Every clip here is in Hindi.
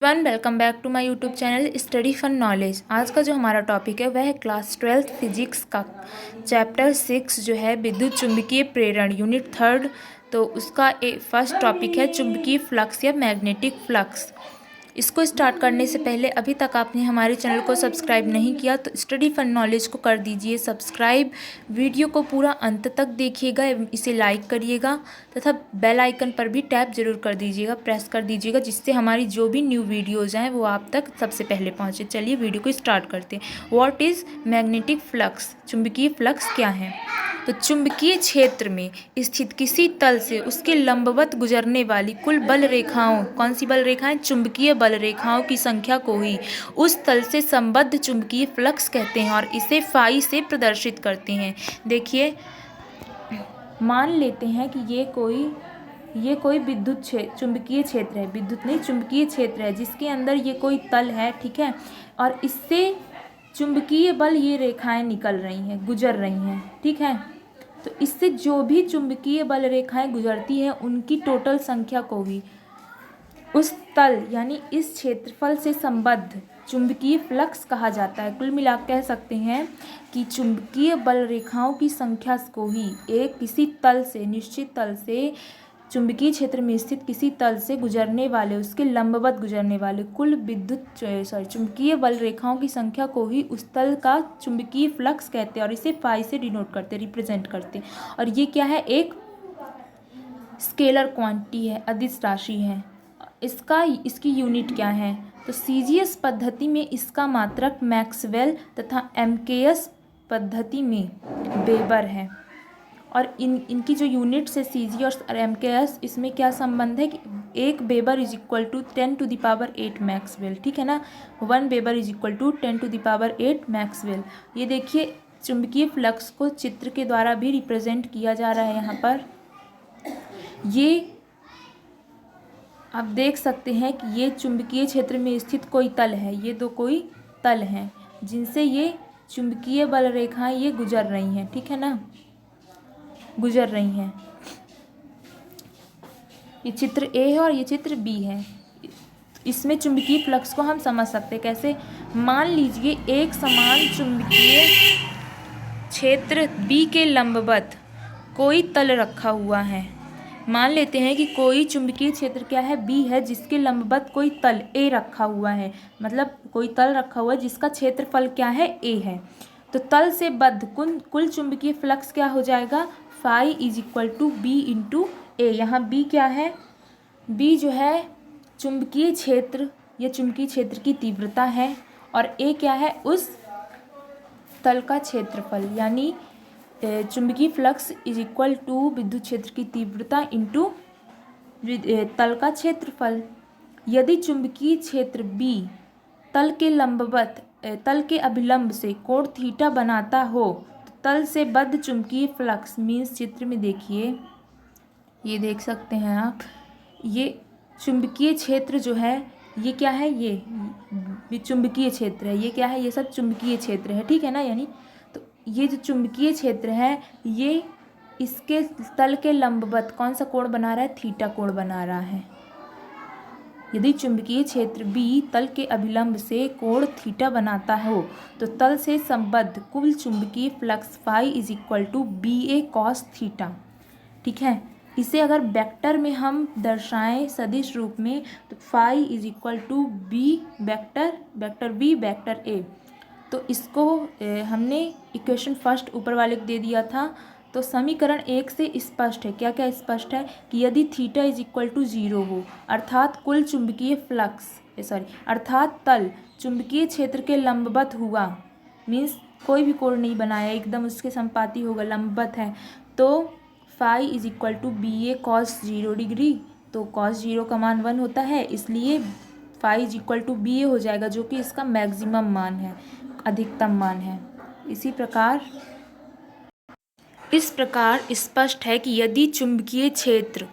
Welcome back to my YouTube channel study fun knowledge. आज का जो हमारा टॉपिक है वह है क्लास 12th फिजिक्स का चैप्टर 6 जो है विद्युत चुंबकीय प्रेरण यूनिट 3rd। तो उसका फर्स्ट टॉपिक है चुंबकीय फ्लक्स या मैग्नेटिक फ्लक्स। इसको स्टार्ट करने से पहले अभी तक आपने हमारे चैनल को सब्सक्राइब नहीं किया तो स्टडी फन नॉलेज को कर दीजिए सब्सक्राइब। वीडियो को पूरा अंत तक देखिएगा, इसे लाइक करिएगा तथा बेल आइकन पर भी टैप जरूर कर दीजिएगा, प्रेस कर दीजिएगा, जिससे हमारी जो भी न्यू वीडियोज़ हैं वो आप तक सबसे पहले पहुँचे। चलिए वीडियो को स्टार्ट करते हैं। What is magnetic flux? चुंबकीय फ्लक्स क्या है? तो चुंबकीय क्षेत्र में स्थित किसी तल से उसके लंबवत गुजरने वाली कुल बल रेखाओं, कौन सी बल रेखाएं? चुंबकीय बल रेखाओं की संख्या को ही उस तल से संबद्ध चुंबकीय फ्लक्स कहते हैं और इसे फाई से प्रदर्शित करते हैं। देखिए, मान लेते हैं कि ये कोई विद्युत चुंबकीय क्षेत्र है, विद्युत नहीं चुंबकीय क्षेत्र है, जिसके अंदर ये कोई तल है, ठीक है, और इससे चुंबकीय बल ये रेखाएं निकल रही हैं, गुजर रही हैं, ठीक है। तो इससे जो भी चुंबकीय बल रेखाएं गुजरती हैं उनकी टोटल संख्या को ही उस तल यानी इस क्षेत्रफल से संबद्ध चुंबकीय फ्लक्स कहा जाता है। कुल मिला कह सकते हैं कि चुंबकीय बल रेखाओं की संख्या को ही एक किसी तल से, निश्चित तल से, चुंबकीय क्षेत्र में स्थित किसी तल से गुजरने वाले, उसके लंबवत गुजरने वाले कुल चुंबकीय बल रेखाओं की संख्या को ही उस तल का चुंबकीय फ्लक्स कहते हैं और इसे फाई से डिनोट करते, रिप्रेजेंट करते हैं। और ये क्या है? एक स्केलर क्वांटिटी है, अदिश राशि है। इसकी यूनिट क्या है? तो सीजीएस पद्धति में इसका मात्रक मैक्सवेल तथा एमकेएस पद्धति में वेबर है। और इनकी जो यूनिट्स है सीजी और एमकेएस, इसमें क्या संबंध है कि 1 weber is equal to 10⁸ maxwell, ठीक है ना। 1 weber is equal to 10⁸ maxwell. ये देखिए, चुंबकीय फ्लक्स को चित्र के द्वारा भी रिप्रेजेंट किया जा रहा है। यहाँ पर ये आप देख सकते हैं कि ये चुंबकीय क्षेत्र में स्थित कोई तल है, ये दो कोई तल हैं जिनसे ये चुंबकीय बल रेखाएं ये गुजर रही हैं, ठीक है ना, गुजर रही हैं। ये चित्र ए है और ये चित्र बी है। इसमें चुंबकीय फ्लक्स को हम समझ सकते हैं कैसे? मान लीजिए एक समान चुंबकीय क्षेत्र बी के लंबवत कोई तल रखा हुआ है। मान लेते हैं कि कोई चुंबकीय क्षेत्र क्या है? बी है, जिसके लंबवत कोई तल ए रखा हुआ है, मतलब कोई तल रखा हुआ है जिसका क्षेत्रफल क्या है? ए है। तो तल से बद्ध कुल चुंबकीय फ्लक्स क्या हो जाएगा? Phi is equal to B into A. यहाँ बी क्या है? बी जो है चुंबकीय क्षेत्र या चुंबकीय क्षेत्र की तीव्रता है और ए क्या है? उस तल का क्षेत्रफल, यानी चुंबकीय फ्लक्स इज इक्वल टू विद्युत क्षेत्र की तीव्रता इंटू तल का क्षेत्रफल। यदि चुंबकीय क्षेत्र बी तल के अभिलंब से कोण थीटा बनाता हो तो तल से बद्ध चुंबकीय फ्लक्स मीन्स, चित्र में देखिए, ये देख सकते हैं आप, ये चुंबकीय क्षेत्र जो है ये क्या है? ये चुंबकीय क्षेत्र है, ये क्या है? ये सब चुंबकीय क्षेत्र है, ठीक है ना। यानी तो ये जो चुंबकीय क्षेत्र है ये इसके तल के लंबवत कौन सा कोण बना रहा है? थीटा कोण बना रहा है। यदि चुंबकीय क्षेत्र बी तल के अभिलंब से कोण थीटा बनाता हो तो तल से संबद्ध कुल चुंबकीय flux phi is equal to B A cos theta, ठीक है। इसे अगर वेक्टर में हम दर्शाएं सदिश रूप में तो phi is equal to B vector B vector A. तो इसको हमने इक्वेशन फर्स्ट ऊपर वाले को दे दिया था। तो समीकरण 1 से स्पष्ट है, क्या क्या स्पष्ट है कि यदि थीटा इज इक्वल टू 0 हो, अर्थात कुल चुंबकीय फ्लक्स अर्थात तल चुंबकीय क्षेत्र के लंबवत हुआ, मीन्स कोई भी कोण नहीं बनाया, एकदम उसके संपाती होगा, लंबवत है, तो phi is equal to B A cos 0 तो कॉस 0 का मान 1 होता है, इसलिए phi is equal to B A हो जाएगा, जो कि इसका मैक्सिमम मान है, अधिकतम मान है। इस प्रकार स्पष्ट है कि यदि चुंबकीय क्षेत्र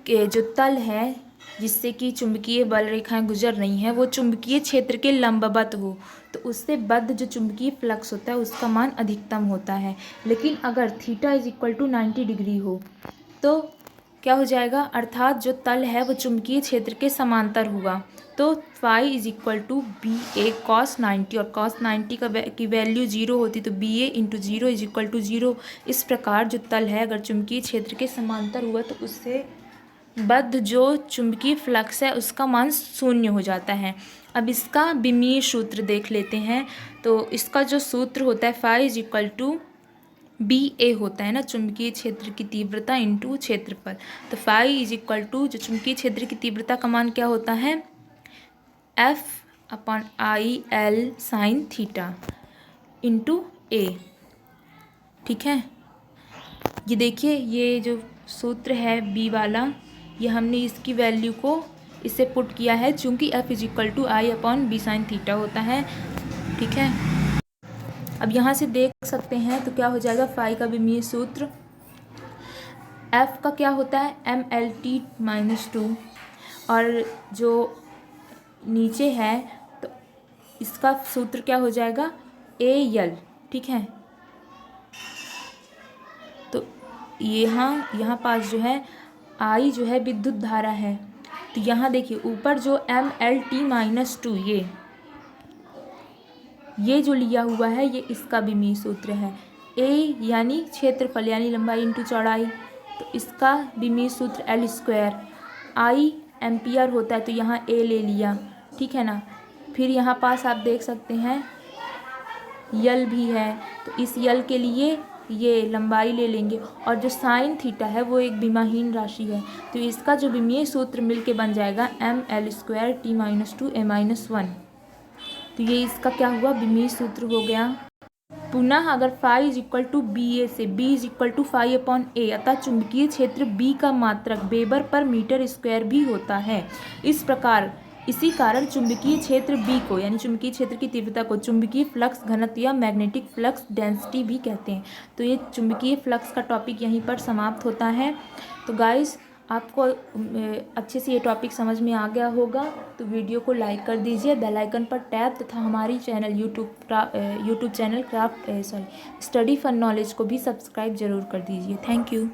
के जो तल है जिससे कि चुंबकीय बल रेखाएं गुजर रही हैं वो चुंबकीय क्षेत्र के लंबवत हो तो उससे बद्ध जो चुंबकीय फ्लक्स होता है उसका मान अधिकतम होता है। लेकिन अगर theta is equal to 90 degree हो तो क्या हो जाएगा, अर्थात जो तल है वो चुंबकीय क्षेत्र के समांतर हुआ। तो phi is equal to B A cos 90, और कॉस 90 की वैल्यू 0 होती तो B A into 0 is equal to 0। इस प्रकार जो तल है अगर चुंबकीय क्षेत्र के समांतर हुआ तो उससे बद्ध जो चुंबकीय फ्लक्स है उसका मान 0 हो जाता है। अब इसका विमीय सूत्र देख लेते हैं। तो इसका जो सूत्र होता है phi is equal to B A होता है ना, चुंबकीय क्षेत्र की तीव्रता इंटू क्षेत्रफल। तो फाई इज इक्वल टू जो चुंबकीय क्षेत्र की तीव्रता का मान क्या होता है, F upon I L sine theta into A. ठीक है, ये देखिए ये जो सूत्र है बी वाला, ये हमने इसकी वैल्यू को इससे पुट किया है, चूँकि F is equal to I upon B sine theta होता है। ठीक है, अब यहाँ से देख सकते हैं तो क्या हो जाएगा, फाई का विमीय सूत्र एफ का क्या होता है एम एल टी माइनस 2, और जो नीचे है तो इसका सूत्र क्या हो जाएगा ए यल। ठीक है, तो यहाँ पास जो है आई जो है विद्युत धारा है, तो यहाँ देखिए ऊपर जो एम एल टी माइनस 2 ये जो लिया हुआ है ये इसका विमीय सूत्र है। ए यानी क्षेत्रफल यानी लंबाई इंटू चौड़ाई, तो इसका विमीय सूत्र एल स्क्वायर। आई एम्पियर होता है तो यहाँ ए ले लिया। ठीक है ना, फिर यहाँ पास आप देख सकते हैं यल भी है, तो इस यल के लिए ये लंबाई ले लेंगे, और जो साइन थीटा है वो एक विमाहीन राशि है, तो इसका जो विमीय सूत्र मिलके बन जाएगा M L square T minus 2 A minus 1। तो ये इसका क्या हुआ विमीय सूत्र हो गया। पुनः अगर phi is equal to B A से B is equal to phi upon A, अतः चुंबकीय क्षेत्र बी का मात्रक वेबर पर मीटर स्क्वायर भी होता है। इसी कारण चुंबकीय क्षेत्र बी को यानी चुंबकीय क्षेत्र की तीव्रता को चुंबकीय फ्लक्स घनत्व या मैग्नेटिक फ्लक्स डेंसिटी भी कहते हैं। तो ये चुंबकीय फ्लक्स का टॉपिक यहीं पर समाप्त होता है। तो गाइस आपको अच्छे से ये टॉपिक समझ में आ गया होगा, तो वीडियो को लाइक कर दीजिए, बेल आइकन पर टैप तथा हमारी channel YouTube channel study fun knowledge को भी सब्सक्राइब जरूर कर दीजिए। Thank you.